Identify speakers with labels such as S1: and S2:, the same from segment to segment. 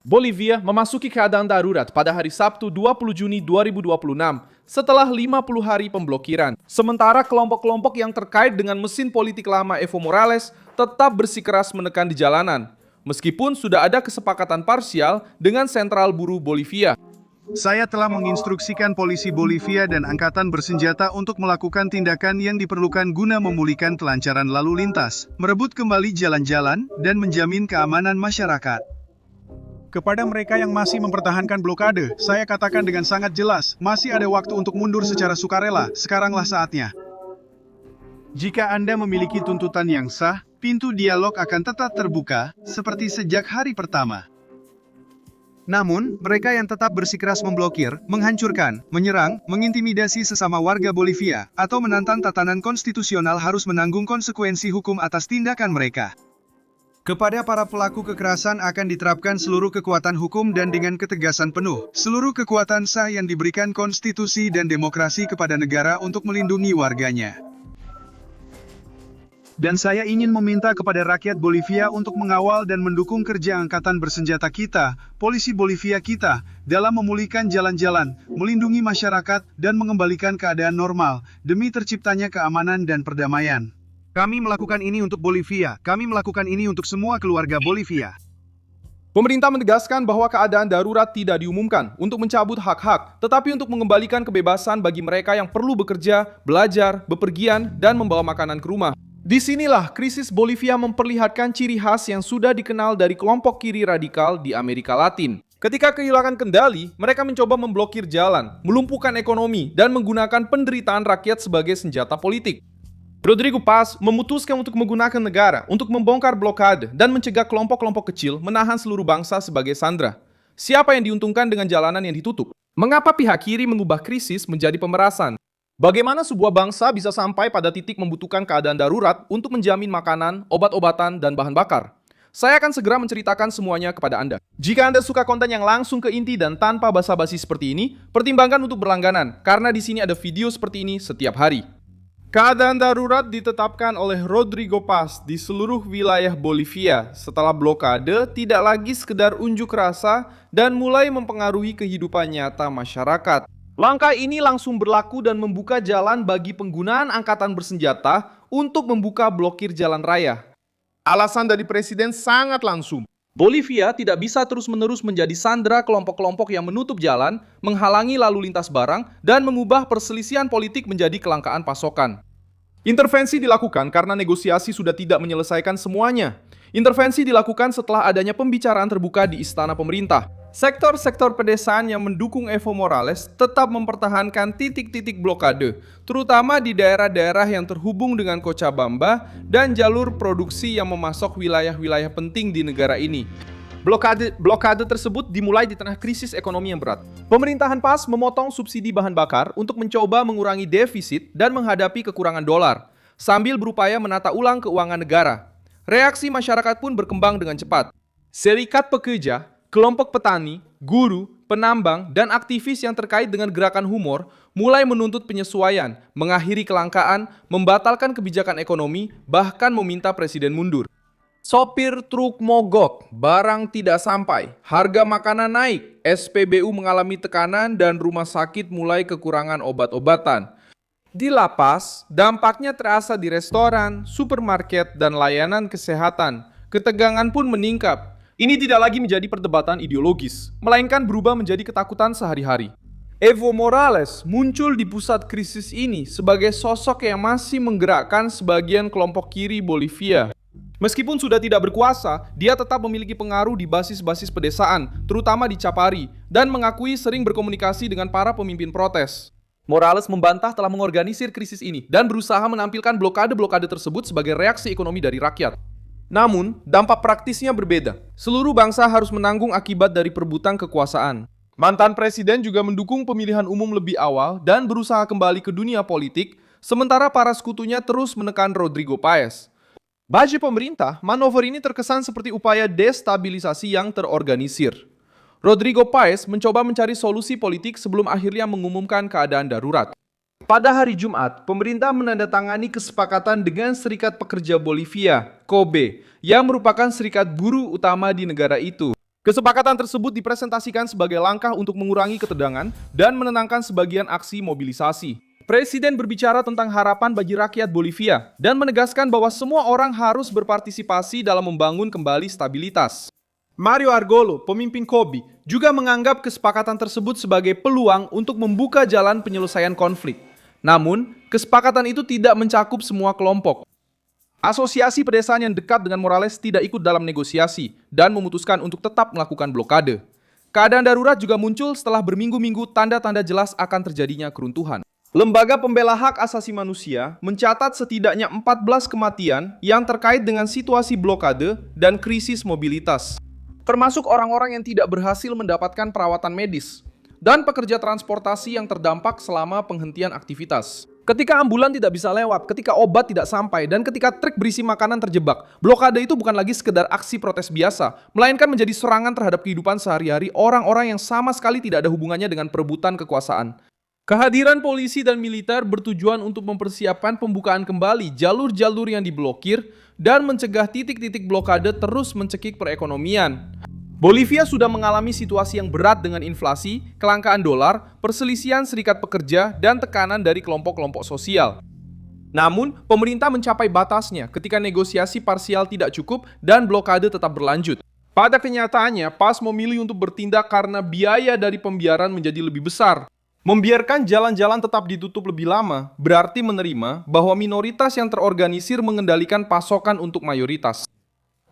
S1: Bolivia memasuki keadaan darurat pada hari Sabtu 20 Juni 2026 setelah 50 hari pemblokiran. Sementara kelompok-kelompok yang terkait dengan mesin politik lama Evo Morales tetap bersikeras menekan di jalanan, meskipun sudah ada kesepakatan parsial dengan Sentral Buruh Bolivia.
S2: Saya telah menginstruksikan polisi Bolivia dan angkatan bersenjata untuk melakukan tindakan yang diperlukan guna memulihkan kelancaran lalu lintas, merebut kembali jalan-jalan, dan menjamin keamanan masyarakat. Kepada mereka yang masih mempertahankan blokade, saya katakan dengan sangat jelas, masih ada waktu untuk mundur secara sukarela, sekaranglah saatnya. Jika Anda memiliki tuntutan yang sah, pintu dialog akan tetap terbuka, seperti sejak hari pertama. Namun, mereka yang tetap bersikeras memblokir, menghancurkan, menyerang, mengintimidasi sesama warga Bolivia, atau menantang tatanan konstitusional harus menanggung konsekuensi hukum atas tindakan mereka. Kepada para pelaku kekerasan akan diterapkan seluruh kekuatan hukum dan dengan ketegasan penuh, seluruh kekuatan sah yang diberikan konstitusi dan demokrasi kepada negara untuk melindungi warganya. Dan saya ingin meminta kepada rakyat Bolivia untuk mengawal dan mendukung kerja angkatan bersenjata kita, polisi Bolivia kita, dalam memulihkan jalan-jalan, melindungi masyarakat, dan mengembalikan keadaan normal, demi terciptanya keamanan dan perdamaian. Kami melakukan ini untuk Bolivia, kami melakukan ini untuk semua keluarga Bolivia.
S1: Pemerintah menegaskan bahwa keadaan darurat tidak diumumkan untuk mencabut hak-hak, tetapi untuk mengembalikan kebebasan bagi mereka yang perlu bekerja, belajar, bepergian, dan membawa makanan ke rumah. Disinilah krisis Bolivia memperlihatkan ciri khas yang sudah dikenal dari kelompok kiri radikal di Amerika Latin. Ketika kehilangan kendali, mereka mencoba memblokir jalan, melumpuhkan ekonomi, dan menggunakan penderitaan rakyat sebagai senjata politik. Rodrigo Paz memutuskan untuk menggunakan negara untuk membongkar blokade dan mencegah kelompok-kelompok kecil menahan seluruh bangsa sebagai sandera. Siapa yang diuntungkan dengan jalanan yang ditutup? Mengapa pihak kiri mengubah krisis menjadi pemerasan? Bagaimana sebuah bangsa bisa sampai pada titik membutuhkan keadaan darurat untuk menjamin makanan, obat-obatan, dan bahan bakar? Saya akan segera menceritakan semuanya kepada Anda. Jika Anda suka konten yang langsung ke inti dan tanpa basa-basi seperti ini, pertimbangkan untuk berlangganan, karena di sini ada video seperti ini setiap hari. Keadaan darurat ditetapkan oleh Rodrigo Paz di seluruh wilayah Bolivia setelah blokade tidak lagi sekedar unjuk rasa dan mulai mempengaruhi kehidupan nyata masyarakat. Langkah ini langsung berlaku dan membuka jalan bagi penggunaan angkatan bersenjata untuk membuka blokir jalan raya. Alasan dari presiden sangat langsung. Bolivia tidak bisa terus-menerus menjadi sandera kelompok-kelompok yang menutup jalan, menghalangi lalu lintas barang, dan mengubah perselisihan politik menjadi kelangkaan pasokan. Intervensi dilakukan karena negosiasi sudah tidak menyelesaikan semuanya. Intervensi dilakukan setelah adanya pembicaraan terbuka di istana pemerintah. Sektor-sektor pedesaan yang mendukung Evo Morales tetap mempertahankan titik-titik blokade, terutama di daerah-daerah yang terhubung dengan Cochabamba dan jalur produksi yang memasok wilayah-wilayah penting di negara ini. Blokade tersebut dimulai di tengah krisis ekonomi yang berat. Pemerintahan Paz memotong subsidi bahan bakar untuk mencoba mengurangi defisit dan menghadapi kekurangan dolar, sambil berupaya menata ulang keuangan negara. Reaksi masyarakat pun berkembang dengan cepat. Serikat pekerja, kelompok petani, guru, penambang, dan aktivis yang terkait dengan gerakan humor mulai menuntut penyesuaian, mengakhiri kelangkaan, membatalkan kebijakan ekonomi, bahkan meminta presiden mundur. Sopir truk mogok, barang tidak sampai, harga makanan naik, SPBU mengalami tekanan, dan rumah sakit mulai kekurangan obat-obatan. Di lapas, dampaknya terasa di restoran, supermarket, dan layanan kesehatan. Ketegangan pun meningkat. Ini tidak lagi menjadi perdebatan ideologis, melainkan berubah menjadi ketakutan sehari-hari. Evo Morales muncul di pusat krisis ini sebagai sosok yang masih menggerakkan sebagian kelompok kiri Bolivia. Meskipun sudah tidak berkuasa, dia tetap memiliki pengaruh di basis-basis pedesaan, terutama di Chapari, dan mengakui sering berkomunikasi dengan para pemimpin protes. Morales membantah telah mengorganisir krisis ini dan berusaha menampilkan blokade-blokade tersebut sebagai reaksi ekonomi dari rakyat. Namun, dampak praktisnya berbeda. Seluruh bangsa harus menanggung akibat dari perebutan kekuasaan. Mantan presiden juga mendukung pemilihan umum lebih awal dan berusaha kembali ke dunia politik, sementara para sekutunya terus menekan Rodrigo Paz. Bagi pemerintah, manuver ini terkesan seperti upaya destabilisasi yang terorganisir. Rodrigo Paz mencoba mencari solusi politik sebelum akhirnya mengumumkan keadaan darurat. Pada hari Jumat, pemerintah menandatangani kesepakatan dengan Serikat Pekerja Bolivia, COBE, yang merupakan serikat buruh utama di negara itu. Kesepakatan tersebut dipresentasikan sebagai langkah untuk mengurangi ketegangan dan menenangkan sebagian aksi mobilisasi. Presiden berbicara tentang harapan bagi rakyat Bolivia dan menegaskan bahwa semua orang harus berpartisipasi dalam membangun kembali stabilitas. Mario Argolo, pemimpin KOBI, juga menganggap kesepakatan tersebut sebagai peluang untuk membuka jalan penyelesaian konflik. Namun, kesepakatan itu tidak mencakup semua kelompok. Asosiasi pedesaan yang dekat dengan Morales tidak ikut dalam negosiasi dan memutuskan untuk tetap melakukan blokade. Keadaan darurat juga muncul setelah berminggu-minggu tanda-tanda jelas akan terjadinya keruntuhan. Lembaga Pembela Hak Asasi Manusia mencatat setidaknya 14 kematian yang terkait dengan situasi blokade dan krisis mobilitas, termasuk orang-orang yang tidak berhasil mendapatkan perawatan medis dan pekerja transportasi yang terdampak selama penghentian aktivitas. Ketika ambulan tidak bisa lewat, ketika obat tidak sampai, dan ketika truk berisi makanan terjebak, blokade itu bukan lagi sekedar aksi protes biasa, melainkan menjadi serangan terhadap kehidupan sehari-hari orang-orang yang sama sekali tidak ada hubungannya dengan perebutan kekuasaan. Kehadiran polisi dan militer bertujuan untuk mempersiapkan pembukaan kembali jalur-jalur yang diblokir dan mencegah titik-titik blokade terus mencekik perekonomian. Bolivia sudah mengalami situasi yang berat dengan inflasi, kelangkaan dolar, perselisihan serikat pekerja, dan tekanan dari kelompok-kelompok sosial. Namun, pemerintah mencapai batasnya ketika negosiasi parsial tidak cukup dan blokade tetap berlanjut. Pada kenyataannya, PAS memilih untuk bertindak karena biaya dari pembiaran menjadi lebih besar. Membiarkan jalan-jalan tetap ditutup lebih lama berarti menerima bahwa minoritas yang terorganisir mengendalikan pasokan untuk mayoritas.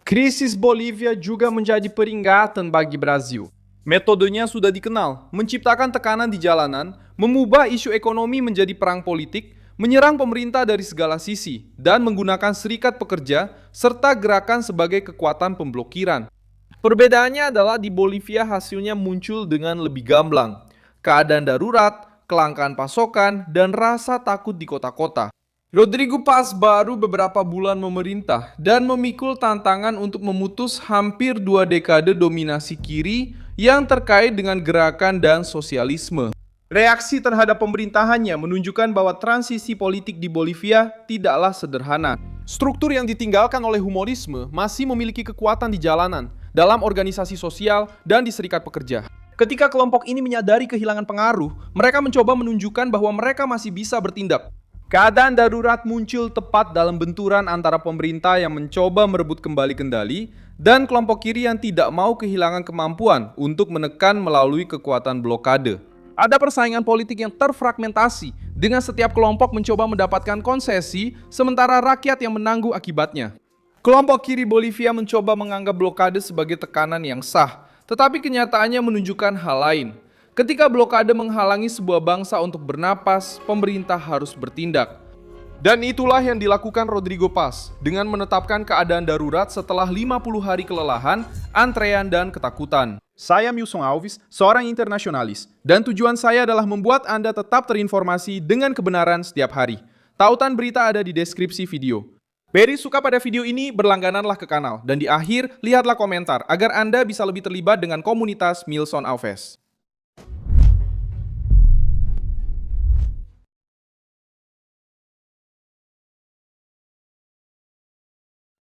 S1: Krisis Bolivia juga menjadi peringatan bagi Brasil. Metodenya sudah dikenal, menciptakan tekanan di jalanan, mengubah isu ekonomi menjadi perang politik, menyerang pemerintah dari segala sisi, dan menggunakan serikat pekerja serta gerakan sebagai kekuatan pemblokiran. Perbedaannya adalah di Bolivia hasilnya muncul dengan lebih gamblang. Keadaan darurat, kelangkaan pasokan, dan rasa takut di kota-kota. Rodrigo Paz baru beberapa bulan memerintah dan memikul tantangan untuk memutus hampir 2 dekade dominasi kiri yang terkait dengan gerakan dan sosialisme. Reaksi terhadap pemerintahannya menunjukkan bahwa transisi politik di Bolivia tidaklah sederhana. Struktur yang ditinggalkan oleh humorisme masih memiliki kekuatan di jalanan, dalam organisasi sosial, dan di serikat pekerja. Ketika kelompok ini menyadari kehilangan pengaruh, mereka mencoba menunjukkan bahwa mereka masih bisa bertindak. Keadaan darurat muncul tepat dalam benturan antara pemerintah yang mencoba merebut kembali kendali dan kelompok kiri yang tidak mau kehilangan kemampuan untuk menekan melalui kekuatan blokade. Ada persaingan politik yang terfragmentasi dengan setiap kelompok mencoba mendapatkan konsesi sementara rakyat yang menanggung akibatnya. Kelompok kiri Bolivia mencoba menganggap blokade sebagai tekanan yang sah, tetapi kenyataannya menunjukkan hal lain. Ketika blokade menghalangi sebuah bangsa untuk bernapas, pemerintah harus bertindak. Dan itulah yang dilakukan Rodrigo Paz dengan menetapkan keadaan darurat setelah 50 hari kelelahan, antrean, dan ketakutan. Saya Milson Alves, seorang internasionalis, dan tujuan saya adalah membuat Anda tetap terinformasi dengan kebenaran setiap hari. Tautan berita ada di deskripsi video. Beri suka pada video ini, berlanggananlah ke kanal, dan di akhir, lihatlah komentar agar Anda bisa lebih terlibat dengan komunitas Milson Alves.